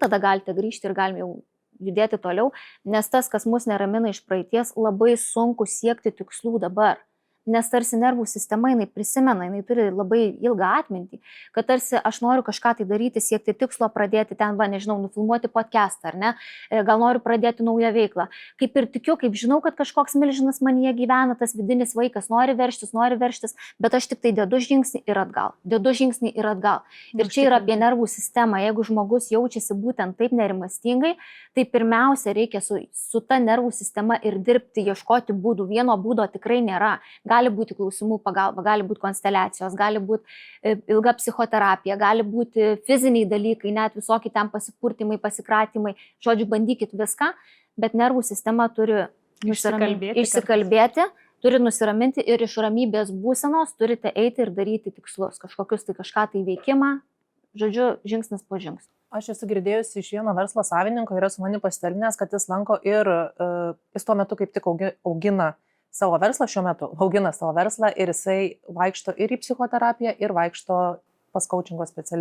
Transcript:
tada galite grįžti ir galim jau judėti toliau, nes tas, kas mus neramina iš praeities, labai sunku siekti tikslų dabar. Nes tarsi nervų sistema, jinai prisimena, jinai turi labai ilgą atmintį, kad tarsi aš noriu kažką tai daryti, siekti tikslo, pradėti ten, nežinau, nufilmuoti podcastą, ar ne, gal noriu pradėti naują veiklą. Kaip ir tikiu, kaip žinau, kad kažkoks milžinas manyje gyvena, tas vidinis vaikas nori veržtis, bet aš tik tai dedu žingsnį ir atgal. Ir čia yra apie nervų sistemą. Jeigu žmogus jaučiasi būtent taip nerimastingai, tai pirmiausia reikia su ta nervų sistema ir dirbti, ieškoti būdų. Vieno būdo tikrai nėra. Gali būti klausimų pagalba, gali būti konsteliacijos, gali būti ilga psichoterapija, gali būti fiziniai dalykai, net visokie ten pasipurtimai, pasikratymai. Žodžiu, bandykit viską, bet nervų sistema turi išsikalbėti, turi nusiraminti ir iš ramybės būsenos turite eiti ir daryti tikslus, kažką tai veikimą, žodžiu, žingsnis po žingsnio. Aš esu girdėjusi iš vieno verslo savininko, yra su manimi pasidalinęs, kad jis lanko ir jis tuo metu kaip tik augina savo verslą, šiuo metu augina savo verslą ir jisai vaikšto ir į psichoterapiją, ir vaikšto pas coachingo specialistą.